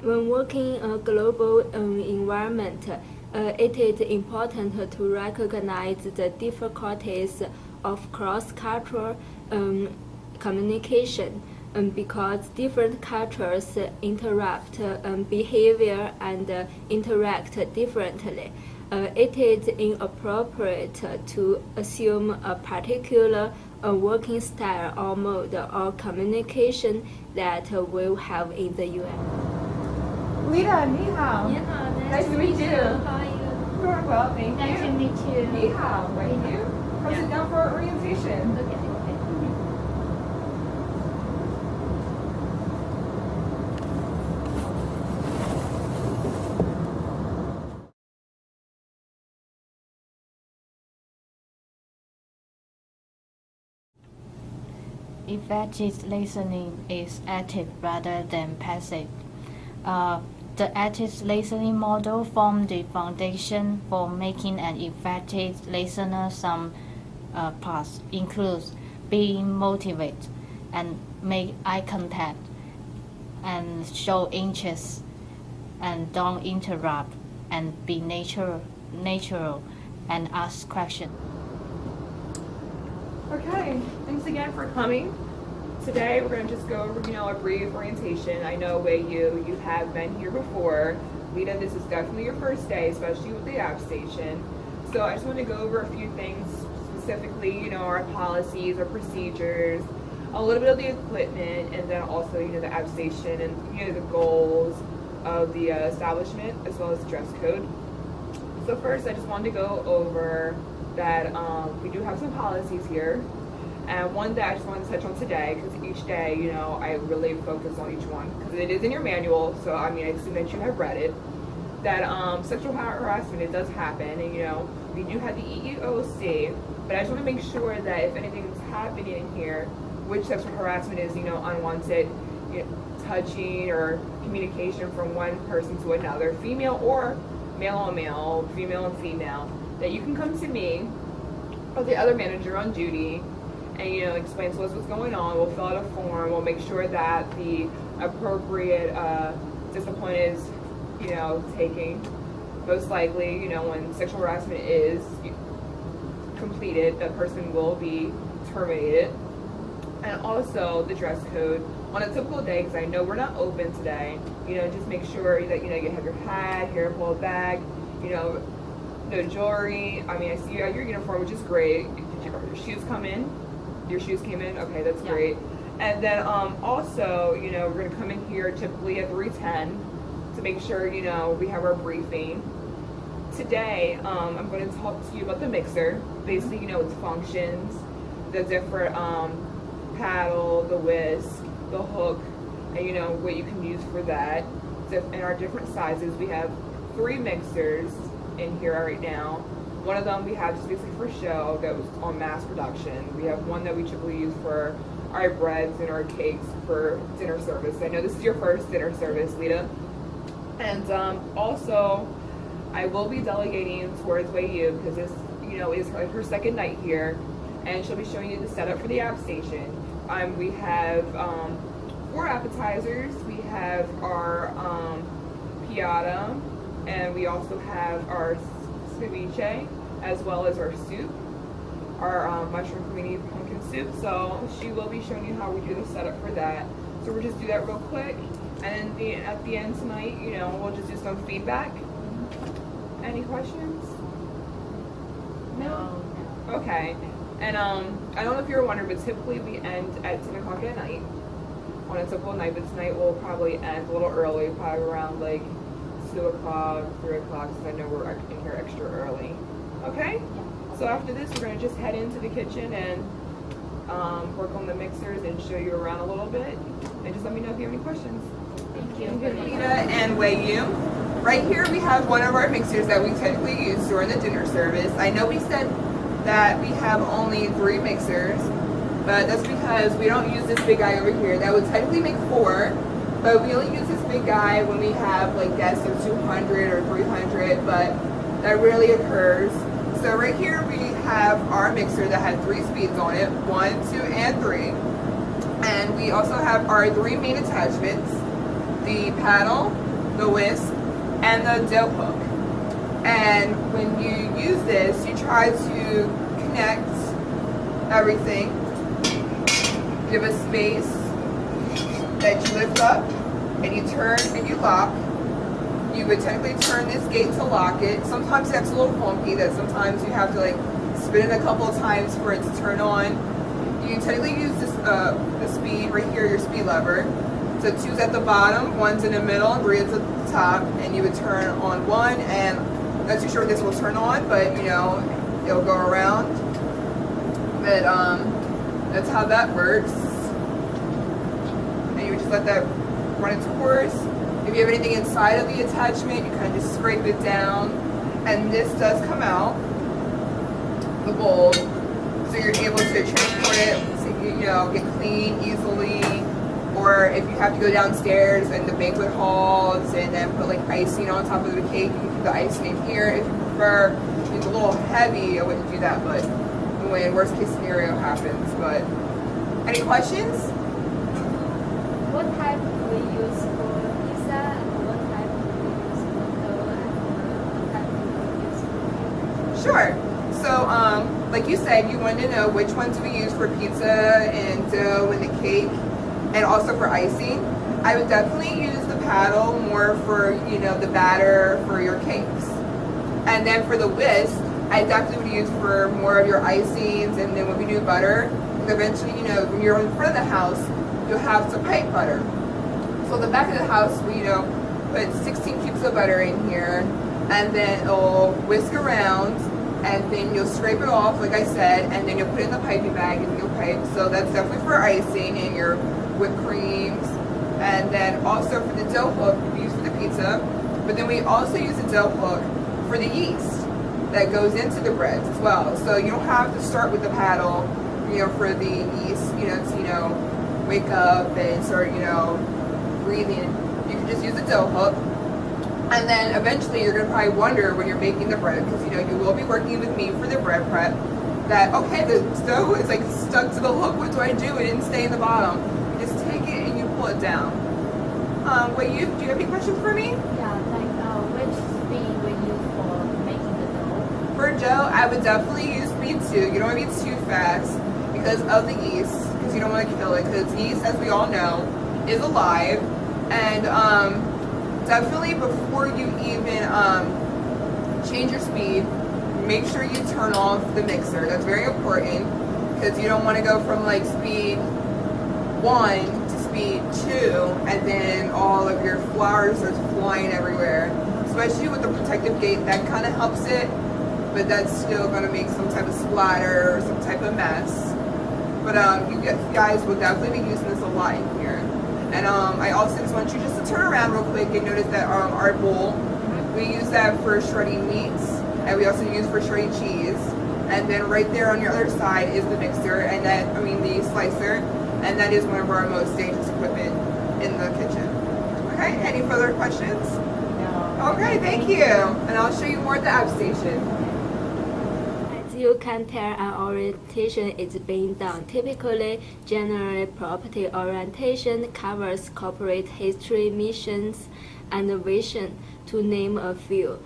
When working in a global environment, it is important to recognize the difficulties of cross-cultural communication because different cultures interrupt behavior and interact differently. It is inappropriate to assume a particular working style or mode or communication that we'll have in the US. Lita, ni hao. Ni hao, Nice to meet you. How are you? Doing well, thank you. Nice to meet you. Ni hao, thank you. Come sit down for orientation. Okay. Effective listening is active rather than passive. The active listening model forms the foundation for making an effective listener. Some parts includes being motivated and make eye contact and show interest and don't interrupt and be natural and ask questions. Okay, thanks again for coming. Today we're going to just go over, a brief orientation. I know you have been here before. Lita, this is definitely your first day, especially with the app station. So I just want to go over a few things specifically, our policies, our procedures, a little bit of the equipment, and then also, the app station and, the goals of the establishment as well as the dress code. So first, I just wanted to go over that we do have some policies here. And one that I just wanted to touch on today, because each day, I really focus on each one, because it is in your manual, so I assume that you have read it, that sexual harassment, it does happen, and we do have the EEOC, but I just want to make sure that if anything's happening in here, which sexual harassment is, unwanted touching or communication from one person to another, female or male on male, female and female, that you can come to me or the other manager on duty and explain to us what's going on. We'll fill out a form. We'll make sure that the appropriate discipline is taken. Most likely, when sexual harassment is completed, the person will be terminated. And also the dress code on a typical day, because I know we're not open today, just make sure that you have your hat, hair pulled back, no jewelry. I see you have your uniform, which is great. Did your shoes come in? Your shoes came in? Okay, that's great. And then also, we're going to come in here typically at 3:10 to make sure, we have our briefing. Today, I'm going to talk to you about the mixer. Basically, its functions, the different paddle, the whisk, the hook, and what you can use for that. In our different sizes, we have 3 mixers in here right now. One of them we have just basically for show, that was on mass production. We have one that we typically use for our breads and our cakes for dinner service. I know this is your first dinner service, Lita. And also, I will be delegating towards Wei Yu, because this, is her second night here, and she'll be showing you the setup for the app station. We have 4 appetizers. We have our piata, and we also have our ceviche, as well as our soup, our mushroom cremini pumpkin soup. So she will be showing you how we do the setup for that. So we'll just do that real quick, and then at the end tonight, we'll just do some feedback. Any questions? No? Okay. And I don't know if you're wondering, but typically we end at 10 o'clock at night on a typical night, but tonight we'll probably end a little early, probably around like 2 o'clock, 3 o'clock, since I know we're in here extra early. Okay? Yeah. So after this, we're going to just head into the kitchen and work on the mixers and show you around a little bit. And just let me know if you have any questions. Thank you. Lita and Wei Yu. Right here we have one of our mixers that we typically use during the dinner service. I know we said that we have only 3 mixers, but that's because we don't use this big guy over here. That would technically make 4, but we only use this big guy when we have like guests of 200 or 300, but that rarely occurs. So right here we have our mixer that has 3 speeds on it, 1, 2, and 3. And we also have our 3 main attachments, the paddle, the whisk, and the dough hook. And when you use this, you try to connect everything. Give a space that you lift up, and you turn and you lock. You would technically turn this gate to lock it. Sometimes that's a little funky, that sometimes you have to like spin it a couple of times for it to turn on. You can technically use this the speed right here, your speed lever. So 2's at the bottom, 1's in the middle, and 3 is at the top, and you would turn on 1, and I'm not too sure if this will turn on, but you know, it'll go around. But that's how that works. And you would just let that run its course. If you have anything inside of the attachment, you kind of just scrape it down, and this does come out, the bowl, so you're able to transport it, so you know, get clean easily. Or if you have to go downstairs in the banquet halls and then put like icing on top of the cake, you can put the icing in here. If you prefer, it's a little heavy, I wouldn't do that, but when worst case scenario happens. But any questions? What type do we use for pizza, and what type do we use for dough, and what type do we use for cake? Sure. So, like you said, you wanted to know which ones we use for pizza and dough and the cake, and also for icing. I would definitely use the paddle more for, you know, the batter for your cakes. And then for the whisk, I definitely would use for more of your icings, and then when we do butter, eventually, you know, when you're in front of the house, you'll have to pipe butter. So the back of the house, we, you know, put 16 cubes of butter in here, and then it'll whisk around, and then you'll scrape it off, like I said, and then you'll put it in the piping bag and you'll pipe. So that's definitely for icing and your whipped creams. And then also for the dough hook, we use for the pizza, but then we also use the dough hook for the yeast that goes into the breads as well. So you don't have to start with the paddle, you know, for the yeast, you know, to, you know, wake up and start, you know, breathing. You can just use the dough hook. And then eventually you're going to probably wonder when you're making the bread, because, you know, you will be working with me for the bread prep, that, okay, the dough is like stuck to the hook, what do I do? It didn't stay in the bottom. You just take it and you pull it down. Do you have any questions for me? Yeah, like which speed we use for making the dough? For dough, I would definitely use speed 2. You don't want to be too fast because of the yeast, because you don't want to kill it, because yeast, as we all know, is alive. And definitely before you even change your speed, make sure you turn off the mixer. That's very important, because you don't want to go from like speed 1 to speed 2 and then all of your flour starts flying everywhere. Especially with the protective gate, that kind of helps it, but that's still going to make some type of splatter or some type of mess. But you guys will definitely be using this a lot in here. And I also just want you just to turn around real quick and notice that our bowl, we use that for shredding meats, and we also use for shredding cheese. And then right there on your other side is the mixer, and the slicer, and that is one of our most dangerous equipment in the kitchen. Okay, any further questions? No. Okay, thank you. And I'll show you more at the app station. As you can tell, an orientation is being done. Typically, general property orientation covers corporate history, missions, and vision, to name a few.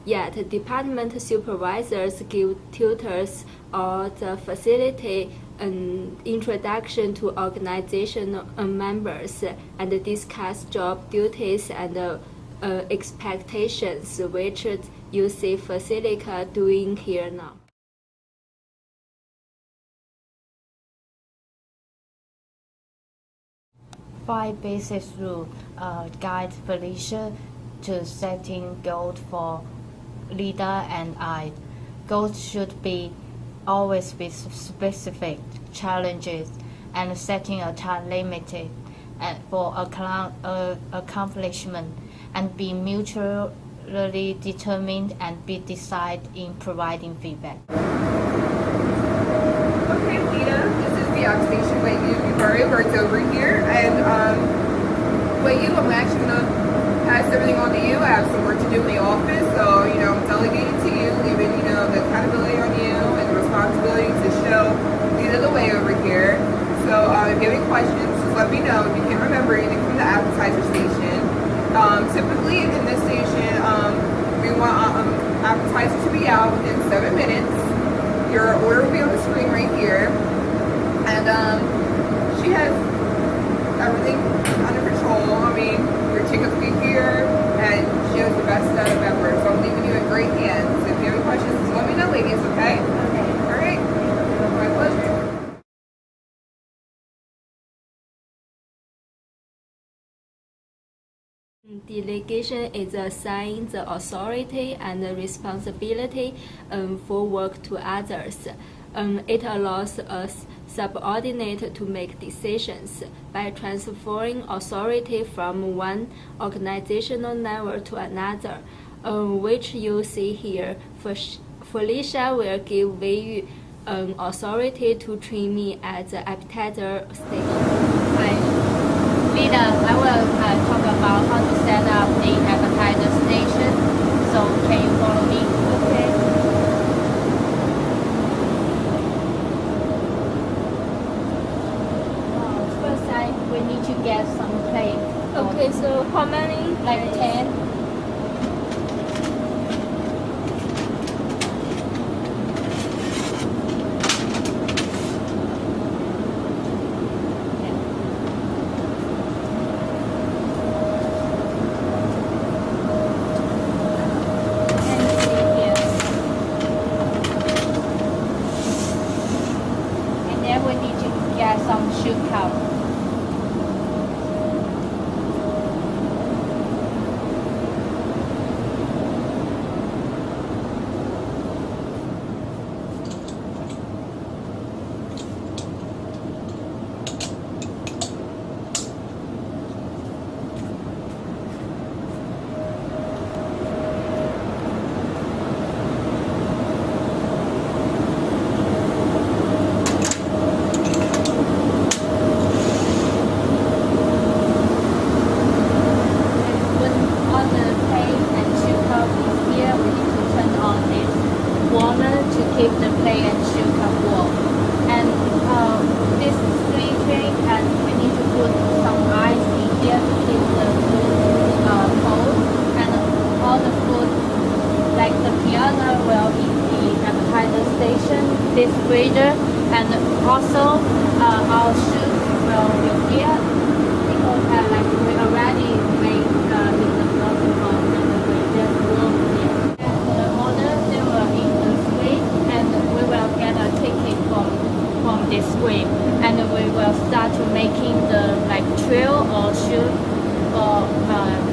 Yet, department supervisors give tutors or the facility an introduction to organizational members and discuss job duties and expectations, which you see Facilica doing here now. 5 basic rules guide Felicia to setting goals for leader and I. Goals should be always be specific, challenges, and setting a time limited for accomplishment, and be mutually determined and be decided in providing feedback. Okay, Lita, this is the app station with you. You've already worked over here, and I'm actually gonna pass everything on to you. I have some work to do in the office, so I'm delegating to you, leaving the accountability on you and the responsibility to show Lita the way over here. So if you have any questions, just let me know. If you can't remember anything from the appetizer station, Typically in this station, we want appetizers to be out within 7 minutes. Your order will be on the screen right here. And she has everything under control. I mean, your tickets will be here, and she has the best setup ever. So I'm leaving you in great hands. If you have any questions, just let me know, ladies, okay? Okay. All right. My pleasure. Delegation is assigning the authority and the responsibility for work to others. It allows a subordinate to make decisions by transferring authority from one organizational level to another, which you see here. Felicia will give Wei authority to train me at the appetizer station. Leader, I will talk about how to set up the appetizer station. So can you follow me? Okay. First, we need to get some plate. Okay, so how many? Like 10. We need to get some sugar. Keep the plate and sugar warm. And this three tray, and we need to put some ice in here to keep the food cold. And all the food, like the piano, will in the appetizer station, this freezer, and also our soup will be here because like we already made in the protocol and we just warm here. And the order they were in the screen, and we will get a ticket from this screen, and we will start to making the like trail or shoot or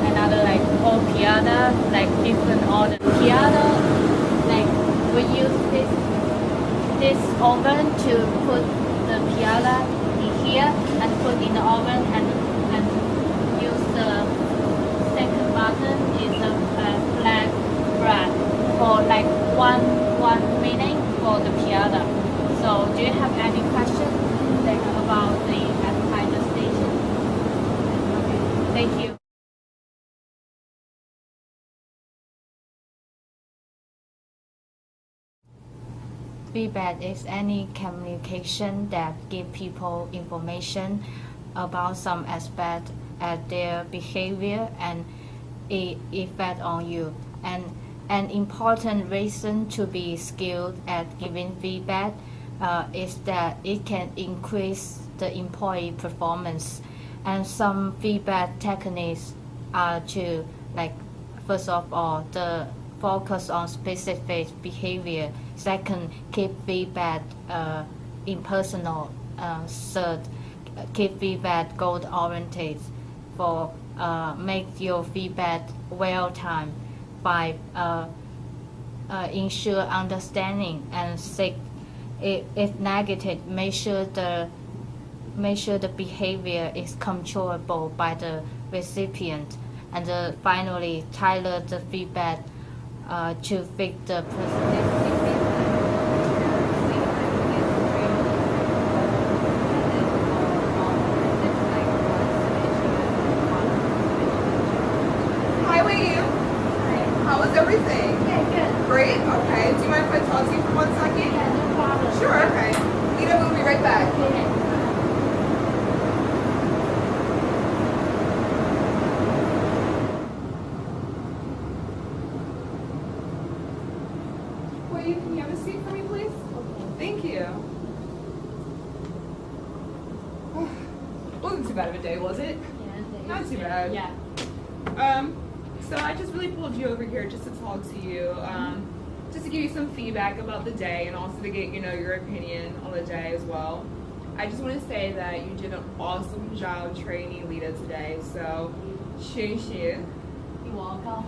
another like or piano, like different order. Piano, like we use this oven to put the piano in here and put in the oven and use the second button is a black bread for like one minute for the piano. So do you have any questions like about the appetizer station? Okay. Thank you. Feedback is any communication that give people information about some aspect at their behavior and it effect on you. And an important reason to be skilled at giving feedback is that it can increase the employee performance. And some feedback techniques are to, like, first of all, the focus on specific behavior. Second, keep feedback impersonal. Third, keep feedback goal-oriented. For make your feedback well-timed. 5, ensure understanding. And 6, if negative, make sure the behavior is controllable by the recipient. And finally, tailor the feedback to fit the person's How was everything? Yeah, good. Great? Okay. Do you mind if I talk to you for 1 second? Yeah, no problem. Sure, okay. Lita, we'll be right back. Okay. Wait, can you have a seat for me, please? Thank you. Wasn't too bad of a day, was it? Yeah. Not too bad. Yeah. So I just really pulled you over here just to talk to you, just to give you some feedback about the day and also to get, your opinion on the day as well. I just want to say that you did an awesome job training Lita today, so shoo shoo. You're welcome.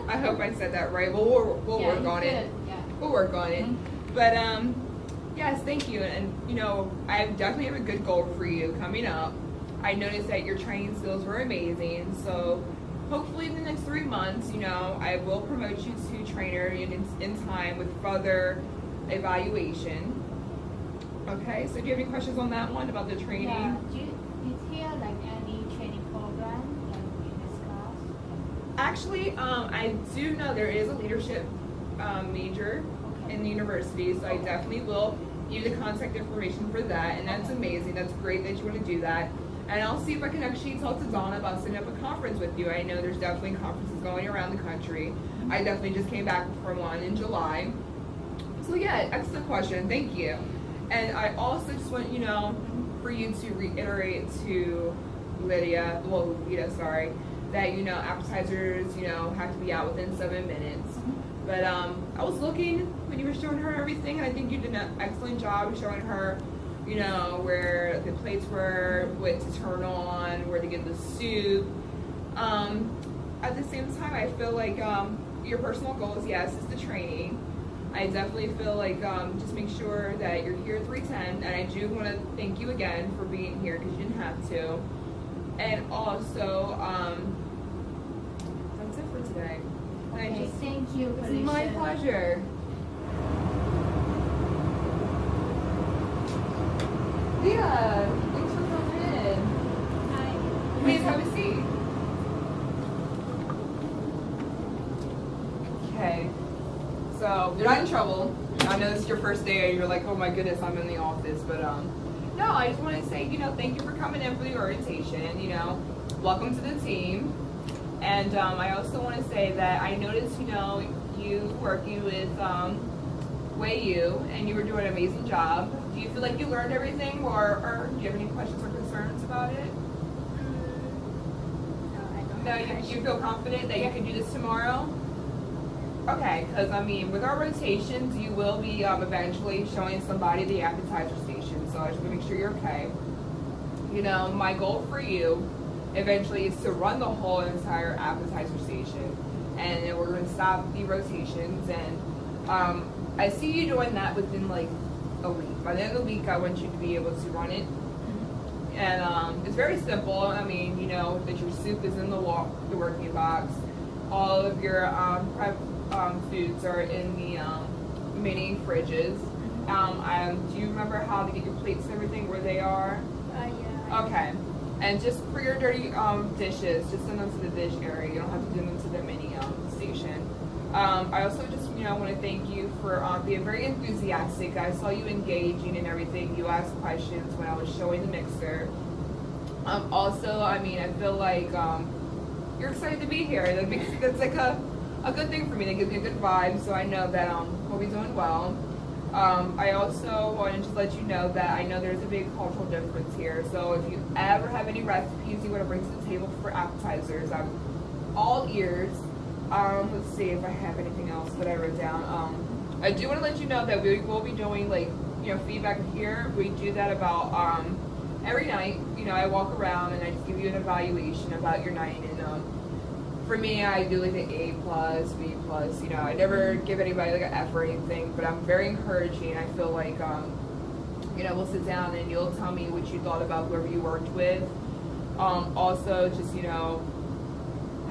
I hope I said that right. Well, we'll Yeah, work you on did. it. Yeah. We'll work on it. Mhm. But yes, thank you. And I definitely have a good goal for you coming up. I noticed that your training skills were amazing. So hopefully in the next 3 months, I will promote you to trainer in time with further evaluation. Okay. So do you have any questions on that one about the training? Yeah. Is here like any training program like in this class? Actually, I do know there is a leadership major Okay. in the university, so I definitely will give you the contact information for that, and that's amazing. That's great that you want to do that. And I'll see if I can actually talk to Donna about setting up a conference with you. I know there's definitely conferences going around the country. I definitely just came back from one in July. So yeah, excellent question. Thank you. And I also just want for you to reiterate to Lita, sorry, that appetizers have to be out within 7 minutes. But I was looking when you were showing her everything, and I think you did an excellent job showing her, where the plates were, what to turn on, where to get the soup. At the same time, I feel like your personal goals, yes, is the training. I definitely feel like just make sure that you're here at 3:10, and I do want to thank you again for being here because you didn't have to. And also, that's it for today. And I Okay, just, thank you, it's Felicia. my pleasure. Leah, thanks for coming in. Hi. Please have a seat. Okay. So you're not in trouble. I know this is your first day and you're like, oh my goodness, I'm in the office. But no, I just want to say, thank you for coming in for the orientation. Welcome to the team. And I also want to say that I noticed, you working with Wei and you were doing an amazing job. Do you feel like you learned everything, or do you have any questions or concerns about it? No, I don't. No, you feel confident that you can do this tomorrow? Okay, because with our rotations, you will be eventually showing somebody the appetizer station, so I just want to make sure you're okay. My goal for you eventually is to run the whole entire appetizer station, and then we're going to stop the rotations, and I see you doing that within like a week. By the end of the week, I want you to be able to run it. And it's very simple. That your soup is in the working box. All of your prep foods are in the mini fridges. Do you remember how to get your plates and everything where they are? Yeah. Okay. And just for your dirty dishes, just send them to the dish area. You don't have to do them to the mini station. I also just want to thank you for being very enthusiastic. I saw you engaging in everything. You asked questions when I was showing the mixer. Also, I feel like you're excited to be here. That's like a good thing for me. That gives me a good vibe, so I know that we'll be doing well. I also wanted to let you know that I know there's a big cultural difference here. So if you ever have any recipes you want to bring to the table for appetizers, I'm all ears. Let's see if I have anything else that I wrote down. I do want to let you know that we will be doing feedback here. We do that about every night. I walk around and I just give you an evaluation about your night. And for me, I do like an A+, B+. I never give anybody like an F or anything, but I'm very encouraging. I feel like we'll sit down and you'll tell me what you thought about whoever you worked with. Also, just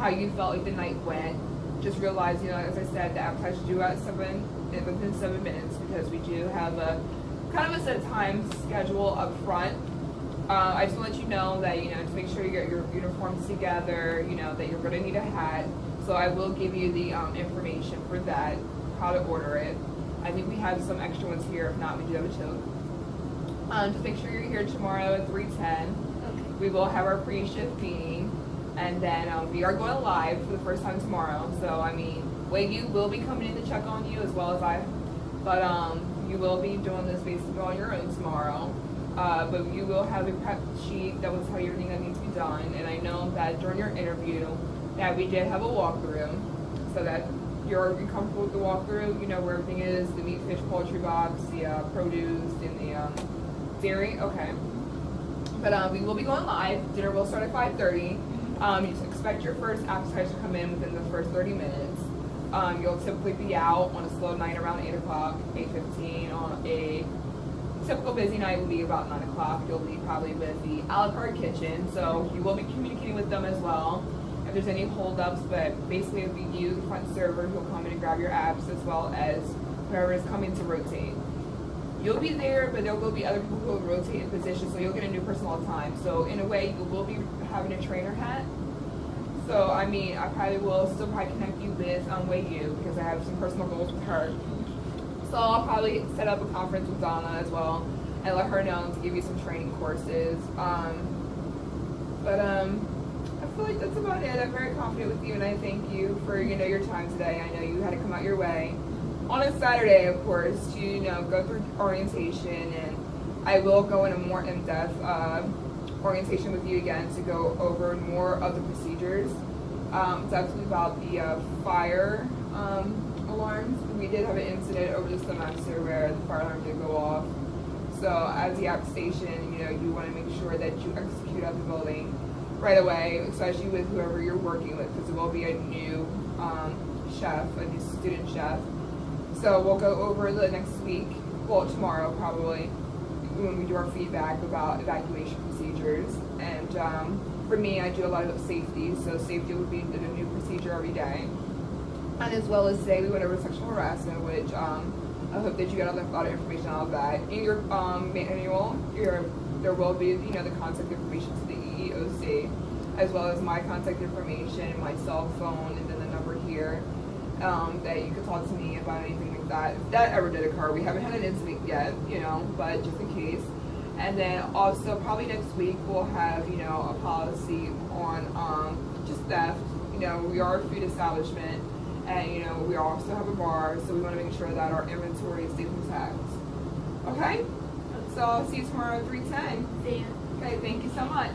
how you felt like the night went. Just realize, as I said, the appetizers do within 7 minutes because we do have a kind of a set time schedule up front. I just want to let you know that, to make sure you get your uniforms together, that you're going to need a hat. So I will give you the information for that, how to order it. I think we have some extra ones here. If not, we do have a tote. Just make sure you're here tomorrow at 3:10. Okay. We will have our pre-shift meeting. And then we are going live for the first time tomorrow. So, Wei Yu will be coming in to check on you as well as I But you will be doing this basically on your own tomorrow. But you will have a prep sheet that will tell you everything that needs to be done. And I know that during your interview that we did have a walkthrough, so that you're comfortable with the walkthrough. You know where everything is: the meat, fish, poultry box, the produce, and the dairy. Okay. But we will be going live. Dinner will start at 5:30. You can expect your first appetizer to come in within the first 30 minutes. You'll typically be out on a slow night around 8 o'clock, 8:15. On a typical busy night will be about 9 o'clock. You'll be probably with the a la carte kitchen, so you will be communicating with them as well if there's any holdups. But basically, it'll be you, the front server, who will come in and grab your apps, as well as whoever is coming to rotate. You'll be there, but there will be other people who will rotate in position, so you'll get a new person all the time. So in a way, you will be having a trainer hat. So I mean, I probably will still connect you with Wei Yu, because I have some personal goals with her. So I'll probably set up a conference with Donna as well and let her know to give you some training courses. I feel like that's about it. I'm very confident with you, and I thank you for your time today. I know you had to come out your way on a Saturday, of course, to go through orientation, and I will go in a more in-depth orientation with you again to go over more of the procedures. It's actually about the fire alarms. We did have an incident over the semester where the fire alarm did go off. So as the app station, you want to make sure that you execute out the building right away, especially with whoever you're working with, because there will be a new chef, a new student chef. So we'll go over the next week, well, tomorrow probably, when we do our feedback about evacuation procedures. And for me, I do a lot of safety, so safety would be a new procedure every day. And as well as today, we went over sexual harassment, which I hope that you got a lot of information out of that. In your manual, there will be the contact information to the EEOC, as well as my contact information, my cell phone, and then the number here. That you could talk to me about anything like that. If that ever did occur, we haven't had an incident yet, but just in case. And then also probably next week we'll have, a policy on just theft. We are a food establishment, and we also have a bar, so we want to make sure that our inventory is safe and intact. Okay? So I'll see you tomorrow at 3:10. See ya. Okay, thank you so much.